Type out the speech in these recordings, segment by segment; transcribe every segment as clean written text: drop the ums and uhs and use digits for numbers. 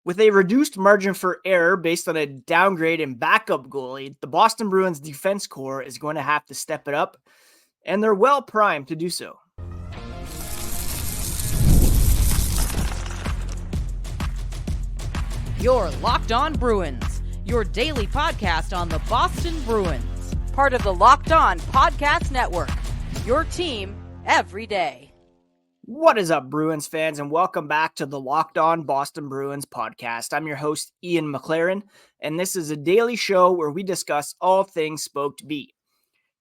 With a reduced margin for error based on a downgrade in backup goalie, the Boston Bruins defense core is going to have to step it up, and they're well primed to do so. You're Locked On Bruins, your daily podcast on the Boston Bruins, part of the Locked On Podcast Network, your team every day. What is up, Bruins fans, and welcome back to the Locked On Boston Bruins podcast. I'm your host, Ian McLaren, and this is a daily show where we discuss all things Spoke to Be.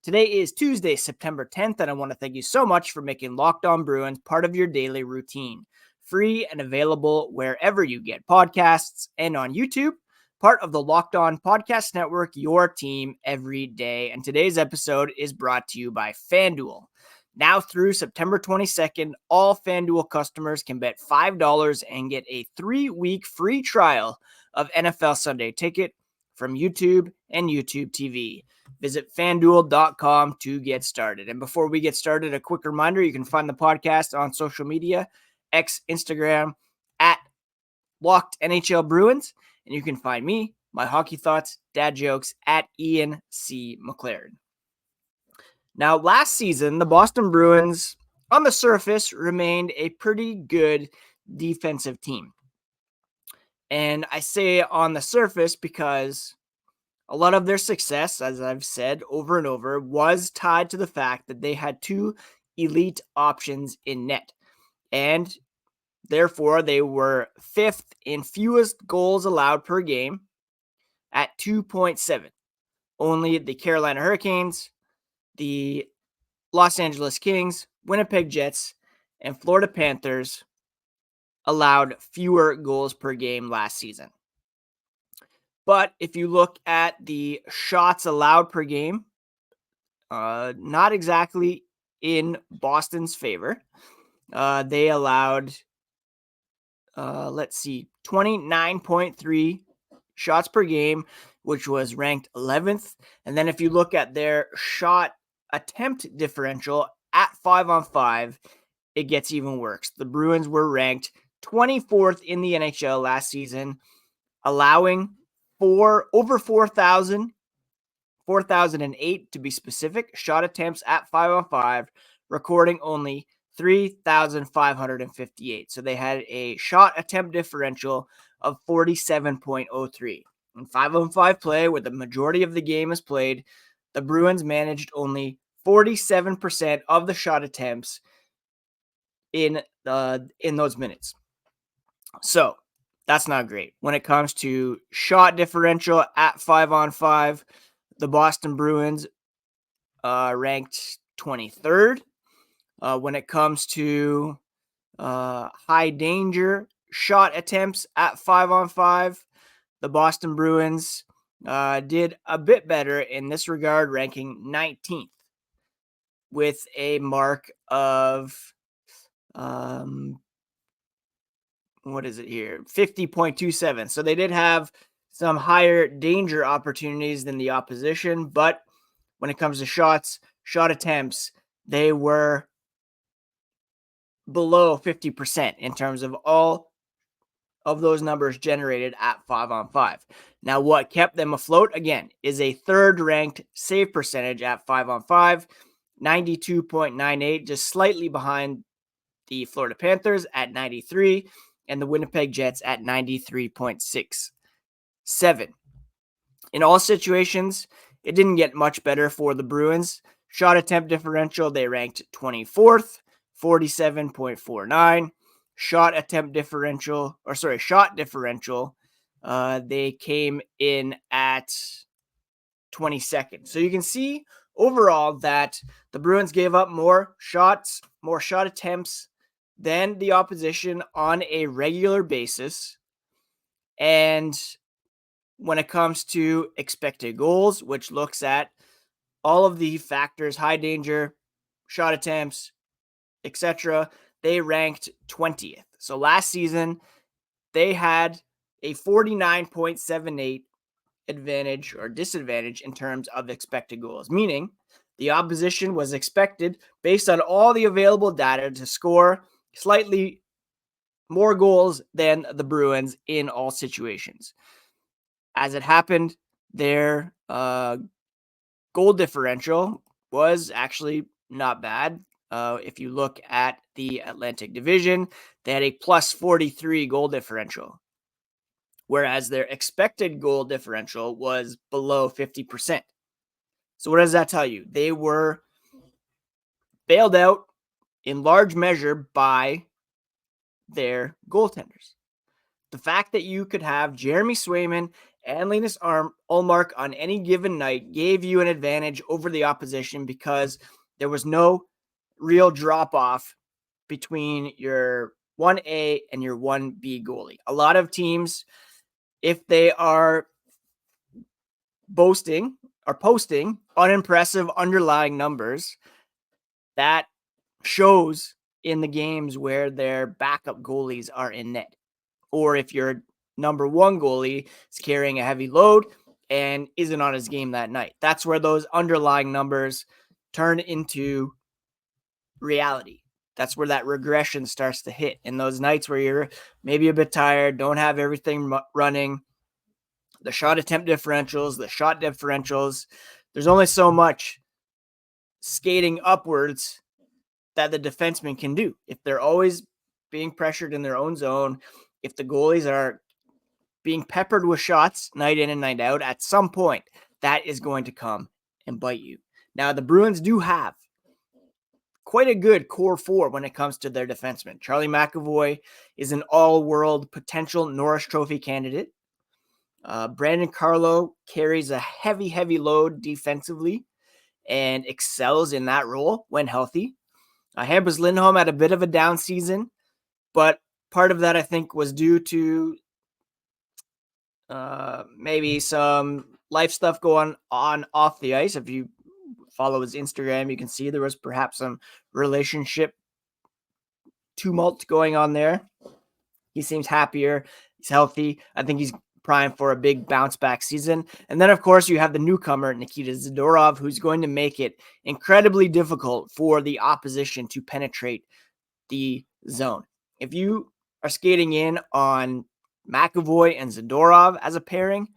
Today is Tuesday, September 10th, and I want to thank you so much for making Locked On Bruins part of your daily routine. Free and available wherever you get podcasts and on YouTube, part of the Locked On Podcast Network, your team every day. And today's episode is brought to you by FanDuel. Now through September 22nd, all FanDuel customers can bet $5 and get a 3-week free trial of NFL Sunday Ticket from YouTube and YouTube TV. Visit FanDuel.com to get started. And before we get started, a quick reminder, you can find the podcast on social media, X, Instagram, at Locked NHL Bruins. And you can find me, my hockey thoughts, dad jokes, at Ian C. McLaren. Now, last season, the Boston Bruins, on the surface, remained a pretty good defensive team. And I say on the surface because a lot of their success, as I've said over and over, was tied to the fact that they had two elite options in net. And therefore, they were fifth in fewest goals allowed per game at 2.7. Only the Carolina Hurricanes, the Los Angeles Kings, Winnipeg Jets, and Florida Panthers allowed fewer goals per game last season. But if you look at the shots allowed per game, not exactly in Boston's favor. They allowed, 29.3 shots per game, which was ranked 11th. And then if you look at their shot attempt differential at 5-on-5, it gets even worse. The Bruins were ranked 24th in the NHL last season, allowing over 4,008 to be specific, shot attempts at 5-on-5, recording only 3,558. So they had a shot attempt differential of 47.03. In 5-on-5 play, where the majority of the game is played, the Bruins managed only 47% of the shot attempts in those minutes. So that's not great. When it comes to shot differential at 5-on-5, the Boston Bruins ranked 23rd. When it comes to high danger shot attempts at 5-on-5, the Boston Bruins did a bit better in this regard, ranking 19th with a mark of, 50.27. So they did have some higher danger opportunities than the opposition, but when it comes to shot attempts, they were below 50% in terms of all of those numbers generated at 5-on-5. Now, what kept them afloat, again, is a third-ranked save percentage at 5-on-5, 92.98, just slightly behind the Florida Panthers at 93, and the Winnipeg Jets at 93.67. In all situations, it didn't get much better for the Bruins. Shot attempt differential, they ranked 24th, 47.49. Shot differential, they came in at 22nd. So you can see overall that the Bruins gave up more shot attempts than the opposition on a regular basis. And when it comes to expected goals, which looks at all of the factors, high danger, shot attempts, etc., they ranked 20th. So last season, they had a 49.78 advantage or disadvantage in terms of expected goals, meaning the opposition was expected, based on all the available data, to score slightly more goals than the Bruins in all situations. As it happened, their goal differential was actually not bad. If you look at the Atlantic Division, they had a plus 43 goal differential, whereas their expected goal differential was below 50%. So what does that tell you? They were bailed out in large measure by their goaltenders. The fact that you could have Jeremy Swayman and Linus Ullmark on any given night gave you an advantage over the opposition because there was no real drop-off between your 1A and your 1B goalie. A lot of teams, if they are posting unimpressive underlying numbers, that shows in the games where their backup goalies are in net. Or if your number one goalie is carrying a heavy load and isn't on his game that night. That's where those underlying numbers turn into reality. That's where that regression starts to hit. In those nights where you're maybe a bit tired, don't have everything running, the shot attempt differentials, the shot differentials, there's only so much skating upwards that the defenseman can do. If they're always being pressured in their own zone, if the goalies are being peppered with shots night in and night out, at some point, that is going to come and bite you. Now, the Bruins do have quite a good core four when it comes to their defensemen. Charlie McAcvoy is an all-world potential Norris Trophy candidate. Brandon Carlo carries a heavy load defensively and excels in that role when healthy. Hampus Lindholm had a bit of a down season, but part of that, I think, was due to maybe some life stuff going on off the ice. If you follow his Instagram, you can see there was perhaps some relationship tumult going on there. He seems happier. He's healthy. I think he's primed for a big bounce back season. And then, of course, you have the newcomer, Nikita Zadorov, who's going to make it incredibly difficult for the opposition to penetrate the zone. If you are skating in on McAvoy and Zadorov as a pairing,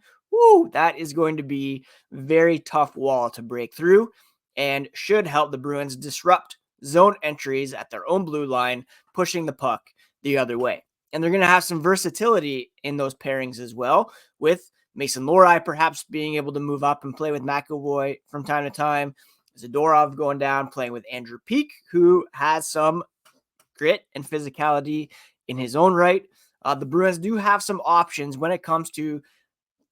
that is going to be a very tough wall to break through and should help the Bruins disrupt zone entries at their own blue line, pushing the puck the other way. And they're going to have some versatility in those pairings as well, with Mason Lohrei perhaps being able to move up and play with McAvoy from time to time. Zadorov going down, playing with Andrew Peeke, who has some grit and physicality in his own right. The Bruins do have some options when it comes to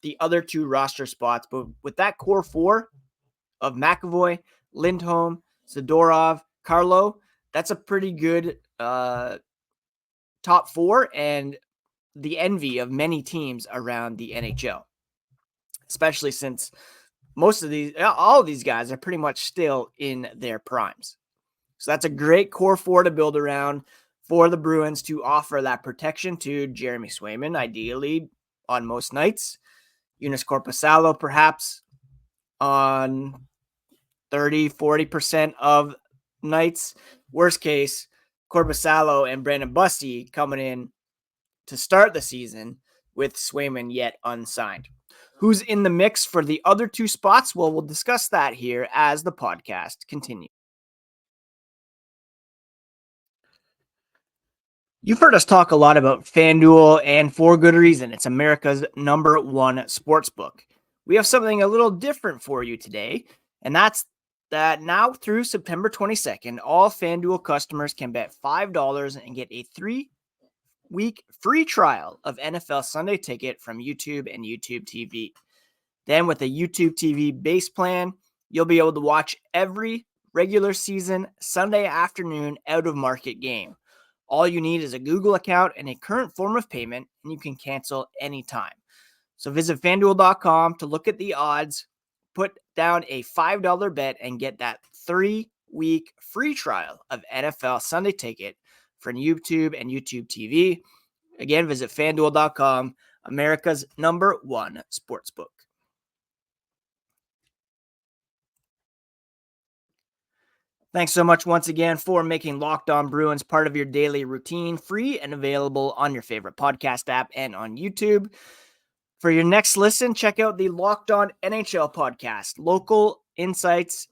the other two roster spots, but with that core four of McAvoy, Lindholm, Zadorov, Carlo, that's a pretty good top four and the envy of many teams around the NHL, especially since all of these guys are pretty much still in their primes. So that's a great core four to build around for the Bruins to offer that protection to Jeremy Swayman, ideally on most nights. Joonas Korpisalo perhaps on 30-40% of nights. Worst case, Korpisalo and Brandon Busty coming in to start the season with Swayman yet unsigned. Who's in the mix for the other two spots? Well, we'll discuss that here as the podcast continues. You've heard us talk a lot about FanDuel, and for good reason. It's America's #1 sportsbook. We have something a little different for you today, and that's that now through September 22nd, all FanDuel customers can bet $5 and get a 3-week free trial of NFL Sunday Ticket from YouTube and YouTube TV. Then with a YouTube TV base plan, you'll be able to watch every regular season Sunday afternoon out-of-market game. All you need is a Google account and a current form of payment, and you can cancel anytime. So visit FanDuel.com to look at the odds, put down a $5 bet, and get that 3-week free trial of NFL Sunday Ticket from YouTube and YouTube TV. Again, visit FanDuel.com, America's #1 sportsbook. Thanks so much once again for making Locked On Bruins part of your daily routine, free and available on your favorite podcast app and on YouTube. For your next listen, check out the Locked On NHL podcast, local insights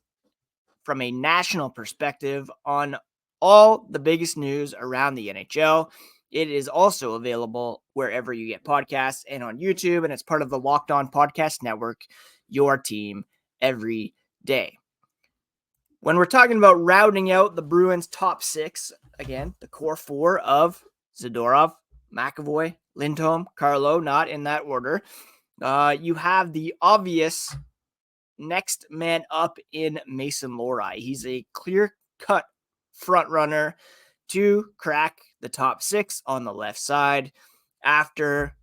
from a national perspective on all the biggest news around the NHL. It is also available wherever you get podcasts and on YouTube, and it's part of the Locked On Podcast Network, your team every day. When we're talking about rounding out the Bruins' top six, again, the core four of Zadorov, McAvoy, Lindholm, Carlo, not in that order, you have the obvious next man up in Mason Lohrei. He's a clear-cut front runner to crack the top six on the left side after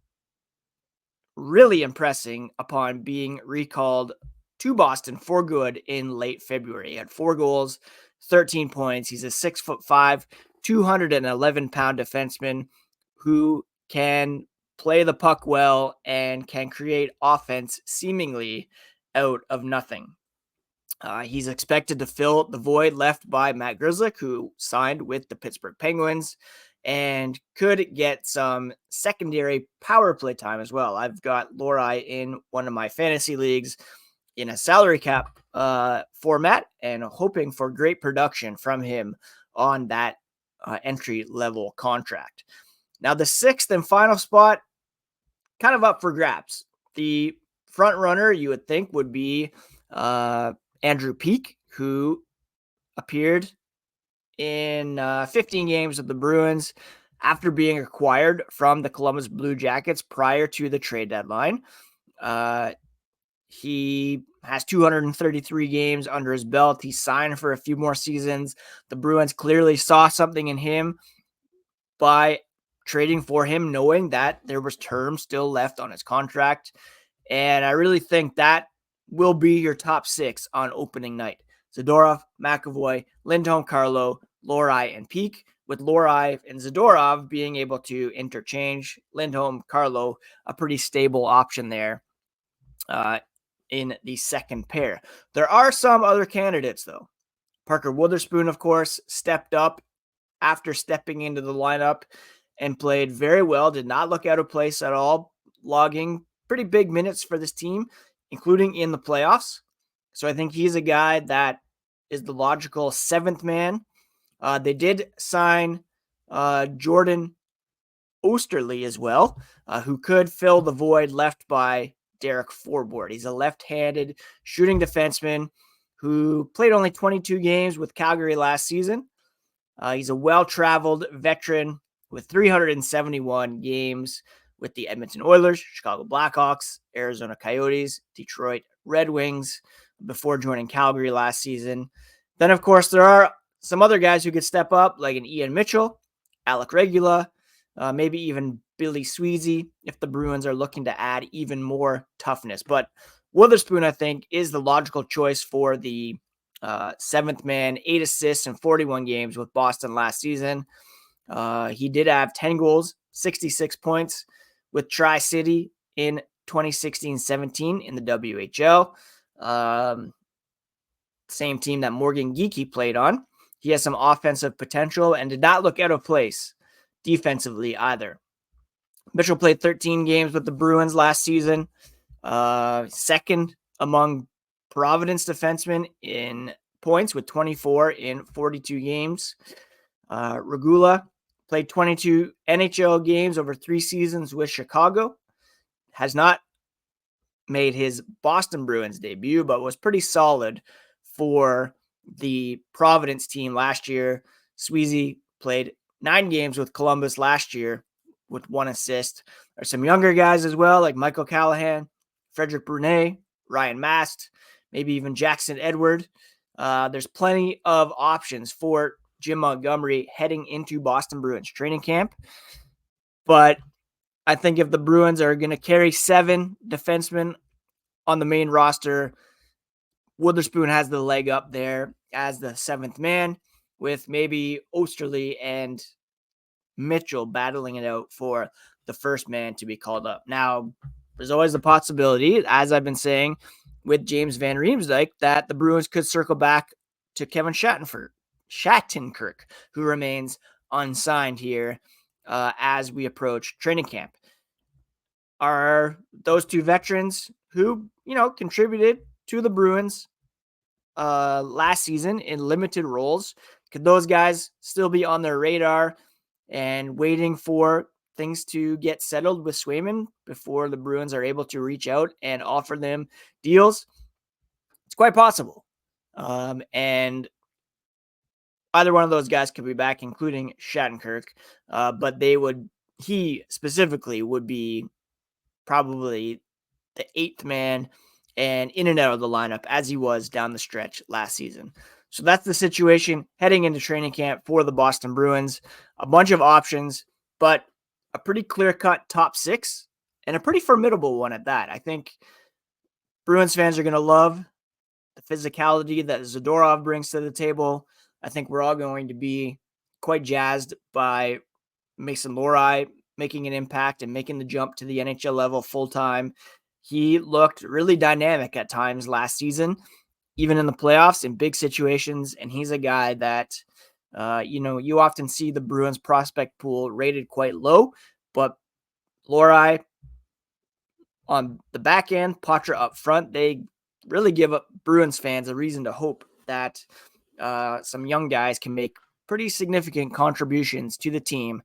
really impressing upon being recalled to Boston for good in late February. He had 4 goals, 13 points. He's a 6'5", 211-pound defenseman who can play the puck well and can create offense seemingly out of nothing. He's expected to fill the void left by Matt Grzelcyk, who signed with the Pittsburgh Penguins, and could get some secondary power play time as well. I've got Lohrei in one of my fantasy leagues in a salary cap format and hoping for great production from him on that entry-level contract. Now, the sixth and final spot, kind of up for grabs. The front runner, you would think, would be Andrew Peeke, who appeared in 15 games of the Bruins after being acquired from the Columbus Blue Jackets prior to the trade deadline. He has 233 games under his belt. He signed for a few more seasons. The Bruins clearly saw something in him by trading for him, knowing that there was term still left on his contract. And I really think that will be your top six on opening night. Zadorov, McAvoy, Lindholm, Carlo, Lohrei, and Peeke, with Lohrei and Zadorov being able to interchange. Lindholm, Carlo, a pretty stable option there in the second pair. There are some other candidates, though. Parker Wotherspoon, of course, stepped up after stepping into the lineup and played very well, did not look out of place at all, logging pretty big minutes for this team, including in the playoffs. So I think he's a guy that is the logical seventh man. They did sign Jordan Osterley as well, who could fill the void left by Derek Forbort. He's a left-handed shooting defenseman who played only 22 games with Calgary last season. He's a well-traveled veteran with 371 games with the Edmonton Oilers, Chicago Blackhawks, Arizona Coyotes, Detroit Red Wings before joining Calgary last season. Then, of course, there are some other guys who could step up, like an Ian Mitchell, Alec Regula, maybe even Billy Sweezy, if the Bruins are looking to add even more toughness. But Wotherspoon, I think, is the logical choice for the seventh man, 8 assists in 41 games with Boston last season. He did have 10 goals, 66 points with Tri-City in 2016-17 in the WHL. Same team that Morgan Geekie played on. He has some offensive potential and did not look out of place defensively either. Mitchell played 13 games with the Bruins last season, second among Providence defensemen in points with 24 in 42 games. Regula played 22 NHL games over 3 seasons with Chicago. Has not made his Boston Bruins debut, but was pretty solid for the Providence team last year. Sweezy played 9 games with Columbus last year with 1 assist. There's some younger guys as well, like Michael Callahan, Frederick Brunet, Ryan Mast, maybe even Jackson Edward. There's plenty of options for Jim Montgomery heading into Boston Bruins training camp. But I think if the Bruins are going to carry 7 defensemen on the main roster, Wotherspoon has the leg up there as the 7th man, with maybe Osterley and Mitchell battling it out for the first man to be called up. Now, there's always the possibility, as I've been saying, with James Van Riemsdyk, that the Bruins could circle back to Kevin Shattenkirk, who remains unsigned here as we approach training camp. Are those two veterans who, contributed to the Bruins last season in limited roles? Could those guys still be on their radar and waiting for things to get settled with Swayman before the Bruins are able to reach out and offer them deals? It's quite possible. And either one of those guys could be back, including Shattenkirk. But he specifically would be probably the eighth man and in and out of the lineup as he was down the stretch last season. So that's the situation heading into training camp for the Boston Bruins. A bunch of options, but a pretty clear-cut top six and a pretty formidable one at that. I think Bruins fans are going to love the physicality that Zadorov brings to the table. I think we're all going to be quite jazzed by Mason Lohrei making an impact and making the jump to the NHL level full-time. He looked really dynamic at times last season, even in the playoffs in big situations. And he's a guy that, you often see the Bruins prospect pool rated quite low, but Lohrei on the back end, Patra up front, they really give up Bruins fans a reason to hope that some young guys can make pretty significant contributions to the team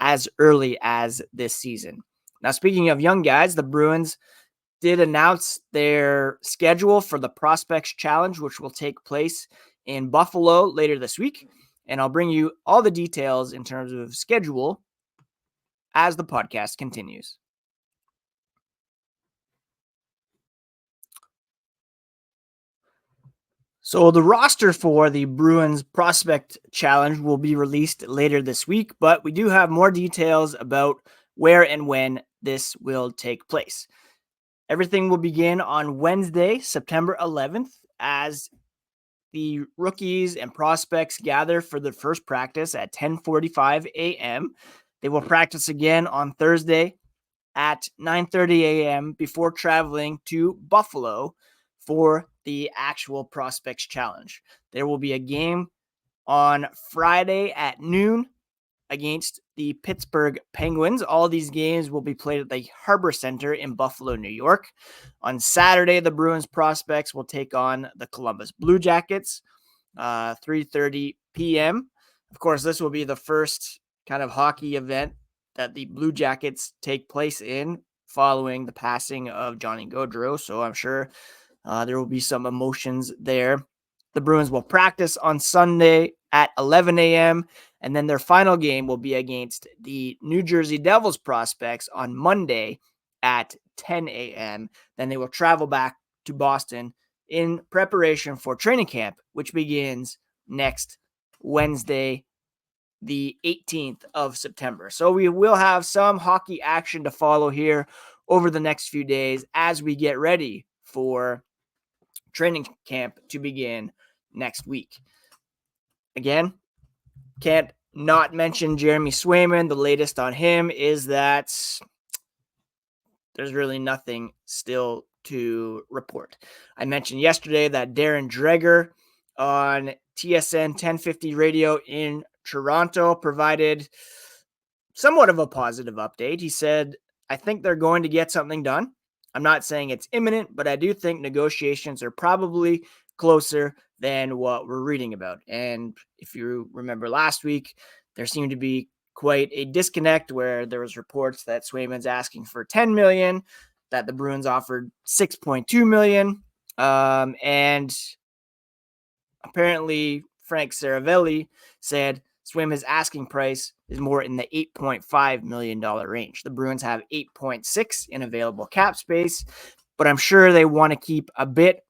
as early as this season. Now, speaking of young guys, the Bruins did announce their schedule for the Prospects Challenge, which will take place in Buffalo later this week. And I'll bring you all the details in terms of schedule as the podcast continues. So the roster for the Bruins Prospect Challenge will be released later this week, but we do have more details about where and when this will take place. Everything will begin on Wednesday, September 11th, as the rookies and prospects gather for the first practice at 10:45 a.m. They will practice again on Thursday at 9:30 a.m. before traveling to Buffalo for the actual Prospects Challenge. There will be a game on Friday at noon against the Pittsburgh Penguins. All these games will be played at the Harbor Center in Buffalo, New York. On Saturday, the Bruins prospects will take on the Columbus Blue Jackets, 3:30 p.m. Of course, this will be the first kind of hockey event that the Blue Jackets take place in following the passing of Johnny Gaudreau, so I'm sure there will be some emotions there. The Bruins will practice on Sunday at 11 a.m., and then their final game will be against the New Jersey Devils prospects on Monday at 10 a.m. Then they will travel back to Boston in preparation for training camp, which begins next Wednesday, the 18th of September. So we will have some hockey action to follow here over the next few days as we get ready for training camp to begin next week. Again, can't not mention Jeremy Swayman. The latest on him is that there's really nothing still to report. I mentioned yesterday that Darren Dreger on TSN 1050 radio in Toronto provided somewhat of a positive update. He said, I think they're going to get something done. I'm not saying it's imminent, but I do think negotiations are probably closer than what we're reading about. And if you remember last week, there seemed to be quite a disconnect where there was reports that Swayman's asking for $10 million, that the Bruins offered $6.2 million. And apparently Frank Saravelli said Swayman's asking price is more in the $8.5 million range. The Bruins have 8.6 in available cap space, but I'm sure they want to keep a bit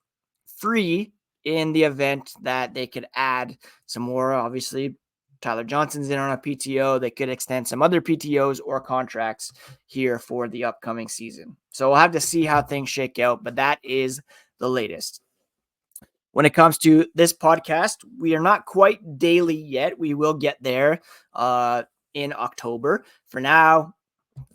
free in the event that they could add some more. Obviously, Tyler Johnson's in on a PTO. They could extend some other PTOs or contracts here for the upcoming season. So we'll have to see how things shake out, but that is the latest. When it comes to this podcast, we are not quite daily yet. We will get there in October. For now,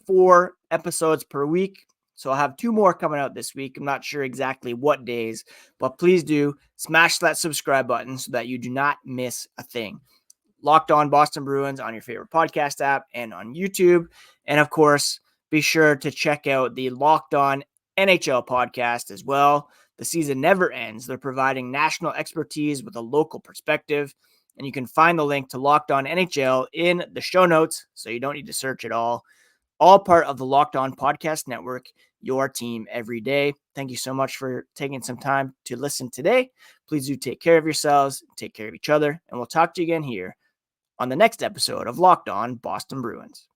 4 episodes per week, So I'll have 2 more coming out this week. I'm not sure exactly what days, but please do smash that subscribe button so that you do not miss a thing. Locked On Boston Bruins on your favorite podcast app and on YouTube. And of course, be sure to check out the Locked On NHL podcast as well. The season never ends. They're providing national expertise with a local perspective. And you can find the link to Locked On NHL in the show notes, so you don't need to search at all. All part of the Locked On Podcast Network, your team every day. Thank you so much for taking some time to listen today. Please do take care of yourselves, take care of each other, and we'll talk to you again here on the next episode of Locked On Boston Bruins.